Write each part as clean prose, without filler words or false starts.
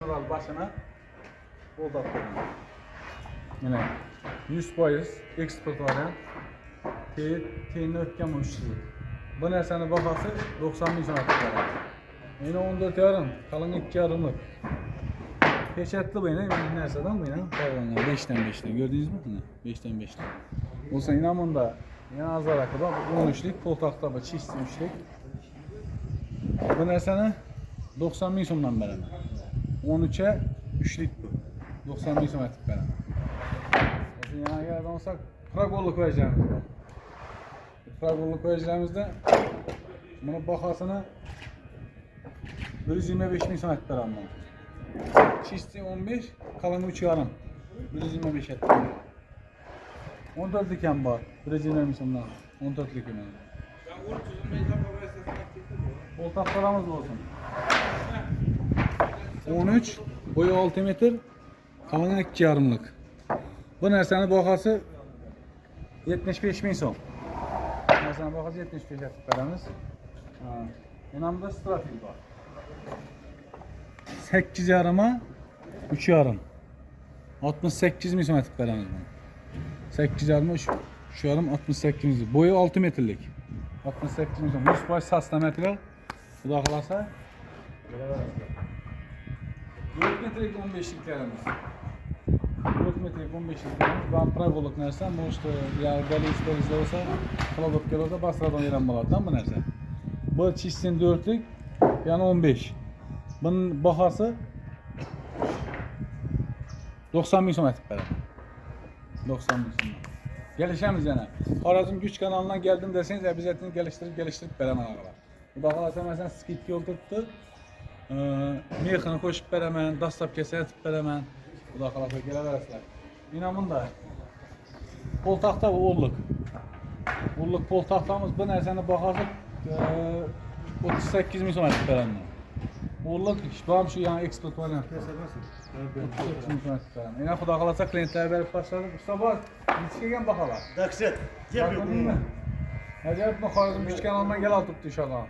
Başına bol dağıtlarına. Yine 100% eksport variant. Teyini ötken uçsuz. Bu nersene bakası 90 bin sonraki var. Yine 14 yarım, kalın 2 yarımlık. Peşetli bu yine, nerseden bu yine? Pardon, 5'ten 5'ten gördünüz mü? 5'ten 5'ten. Olsa inanın da yine azar akıda 13'lük koltakta bu çift 3'lük. Bu nersene 90 bin sondan beraber. 13'e 3'lük bu. 90 bin sonraki beraber. Yani geldi olsak Pragolluk vereceğimiz var. Pragolluk vereceğimizde bunun bakasını 125 bin sonraki beraber. Çisti 15, kalanı 3 yarım. 125 etti. 14 diken var. Brezilya sonunda 14 diken. Koltaklarımız olsun. 13, boyu 6 metre, kalanı 2 yarımlık. Bu nersenin bakası 75 bin son. Nersenin bakası 75 ettik paramız. Yanımda strafil var. 8 yarıma 3 yarım. 68 bin son ettik paramız bunu. 8 yarıma 3 yarım 68 bin. Boyu 6 metrelik. 68 bin son. 100 baş sasla metre. Bu da kalasa. 4 metrelik 15'liklerimiz. 4 metrelik 15'liklerimiz. Ben Pragolluk nersem bu işte ya deli ister olsa kalabalık gel olsa Basra'dan yeren balardan bu nerse. Bu çizsin 4'lük yani 15. Bunun bahası 90 bin sonetik beraber. 90 bin sonetik. Gelişemiz yani. Xorazm güç kanalından geldim deseniz ya biz etini geliştirip beraber ağalar. Bu da kalasa mesela skit yol tuttu. Meyxini koşup beraber, dastap keser etip beraber. Bu da kalasa geleveraslar. İnanın da poltakta bu olluk. Olluk poltaktamız bu nersene bakasık 38 bin sonetik beraber. Olluk işbam şu yani eksport var yani. Piyasada nasıl? 38 bin sonetik beraber. Yine xuda kalasa klientler verip başladı. Mustafa yetişken bakalar. Dakset. Yapıyor bunu. Acayip mi Xorazm güç kanalından gel atıp dışarıdan.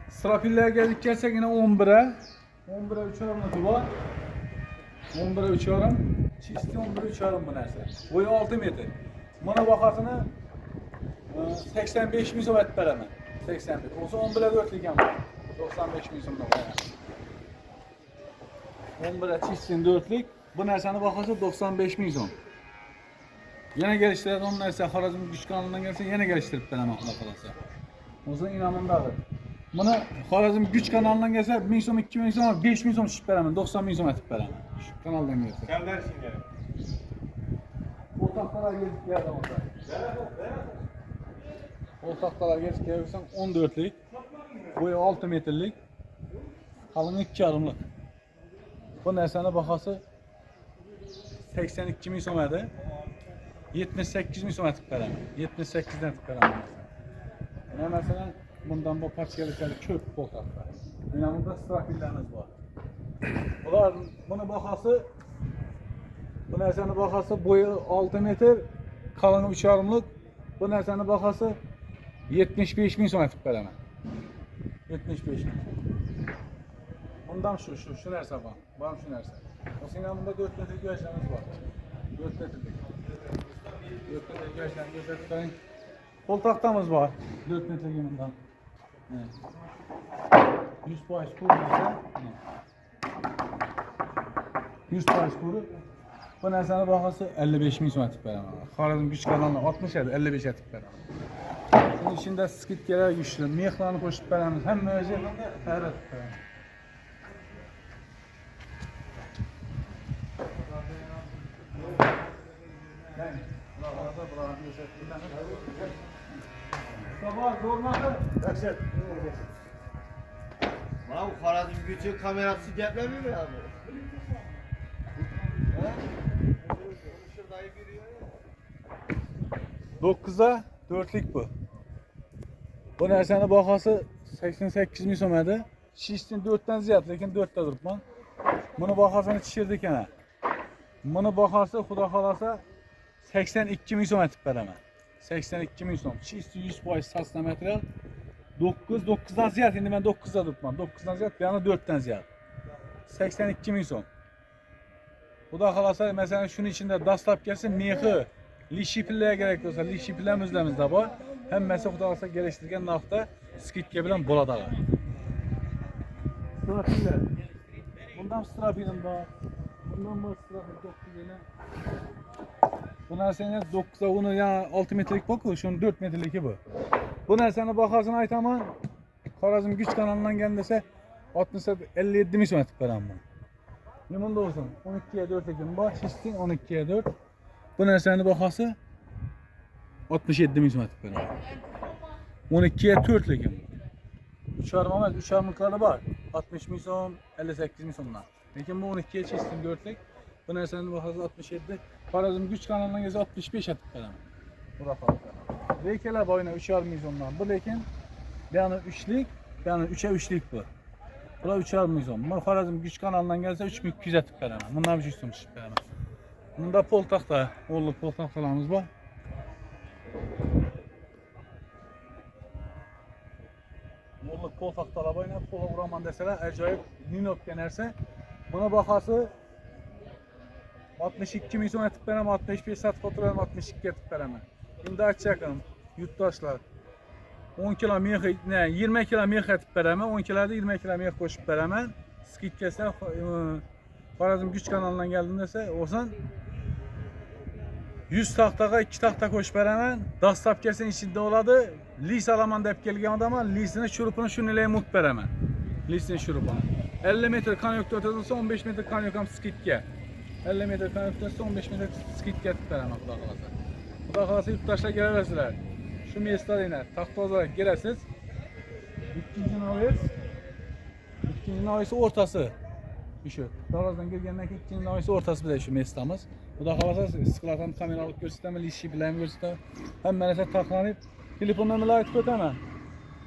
Strafiller geldik gelsek yine 11'e. 11'e 3 yarım var. 11'e 3 yarım. Çisti 11'e 3 yarım bu nerse. Boyu 6 metre. Buna bakasını 85 bin sovet beraber. 85. Olsa 11'e 4 iken var. 95 bin sovet beraber. 11'e çistin 4'lük. Bu nersene bakası 95 bin son. Yine geliştirir onun nerse Xorazm güç kanalından gelse yine geliştirip beraber kalasa. O zaman inanımdadır. Bunu Xorazm güç kanalından gelse 1000 son, 2000 son, 5000 son şişip beraber, 90 bin son etip beraber. Şu kanaldan gelse. Sen dersin gene. Ortaklara gelip yerden olsa. Ortaklara gelip gelirsen 14'lük, boyu 6 metrelik, kalın 2 yarımlık. Bu nersene bakası 82 bin son verdi. 78 bin son etip beraber. 78'den etip beraber. Yani mesela bundan bu parçalı kök poltaklar. Yanında strafillerimiz var. Bunlar bunu bakası bu nersenin bakası boyu 6 metre, kalını 3 yarımlık. Bu nersenin bakası 75 bin son etip beraber. 75 bin. Bundan şu nerse var. Var şu nerse. O senin yanında 4 metre göğüslerimiz var. 4 metre. 4 metre göğüslerimiz poltaktamız var. 4 metre yanından. Evet. 100 baş kuru mesela. 100 baş kuru. Bu nersene bakası 55 bin son etip beraber. Xorazm güç kanalına 60 edi, 55 etip beraber. Bunun içinde skit gelir güçlü. Meyxlarını koşup beraber. Hem müezzer hem de her etip beraber. Sabah zorladı. Dakset. Lan Xorazm gücü kamerası geplemiyor mu abi? He? Şuradayı görüyor ya. 9'a 4'lük bu. Bu nersene bakası 88 bin somedi. Şiştin 4'ten ziyad, lekin 4'te durupman. Bunu bakasını çişirdik yana. Bunu bakası, xuda kalasa 82 bin som etip beraber. 82 bin som. Şişti 100 baş sasna material. 9'dan ziyad, şimdi ben 9'da durupman. 9'dan ziyad, bir yana 4'ten ziyad. 82 min so'm. Xudo xolasa mesela şunun içinde dastlab kelsa mexi, lishipillaya gerek olsa lishipilamiz o'zimizda bor. Hammasi xudo xolasa kelishtirgan narxda skidka bilan bo'ladi ağa. Strapinlar. Bundan strapinim bor. Bundan bor strapin 9 yana. Bu narsani 9'a uni ya 6 metrlik bor-ku, şunun 4 metrligi bu. Bu narsani bahosini aytaman. Xorazm güç kanalından gelen dese 57 min so'm etib beraman. Limon da olsun. 12'ye 4 ekim bor. Şişsin 12'ye 4. Bu narsani bahosi 67 min so'm etib beraman. 12'ye 4 ekim. 3'ar emas, 3'ar miqdori bor. 60 min so'm, 58 min so'mdan. Lekin bu 12'ye chestin 4'lik. Bu narsani bahosi 67. Xorazm güç kanalından gelse 65 etib beraman. Bu da farkı. Leykeler boyuna 3'ar min so'mdan. Bu lekin yani 3'lik, yani 3'e 3'lik bu. Bu da 3'ar min so'm. Bu Xorazm güç kanalından gelse 3200 etib beraman. Bundan bir şey so'm beraman. Bunda pol taxta, o'nlik pol taxtalarimiz bor. O'nlik pol taxtalar boyuna pola uraman deseler ajoyib ninopga narsa. Buna bahosi 62 min so'm etib beraman, 65 sat fotogram 62 etib beraman. Endi aytchakim, yurtdoshlar 10 kilo mexi, ne 20 kilo mex etib beraman, 10 kiloda 20 kilo mex qo'shib beraman. Skidkasi Xorazm güç kanalından geldim dese olsan 100 taxtaga 2 taxta qo'shib beraman. Dastlab kelsin içinde oladı. Lis alaman deb kelgan odamga lisini shurupini shunilay mut beraman. Lisini shurupini. 50 metr konyuktor o'tsa 15 metr konyuk ham skidga. 50 metr konyuktor o'tsa 15 metr skidga etib beraman xudo xolasa. Xudo xolasa yurtdoshlar kelaversizlar. Şu mesleğine taxta olarak giresiz. İkinci navisi ortası. Şu. Davazdan girgenden ikinci navisi ortası bir de şu mesleğimiz. Bu da havası sıkılardan kameralık gösterme, lişi bilen gösterme. Hem mesela taklanıp telefon numarayı aytıp ötemem.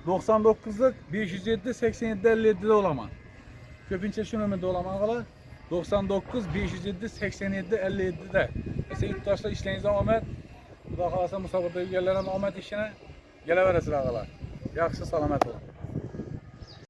99'lık 507 87 57'de olaman. Köpünçe şu numarada olaman kadar 99 507 87 57'de. Mesela yurttaşlar işlerinize Ahmet. Xudo xolasa musobaqadagi yerlardan omad ishini kelaverasizlar og'alar. Yaxshi salomat bo'ling.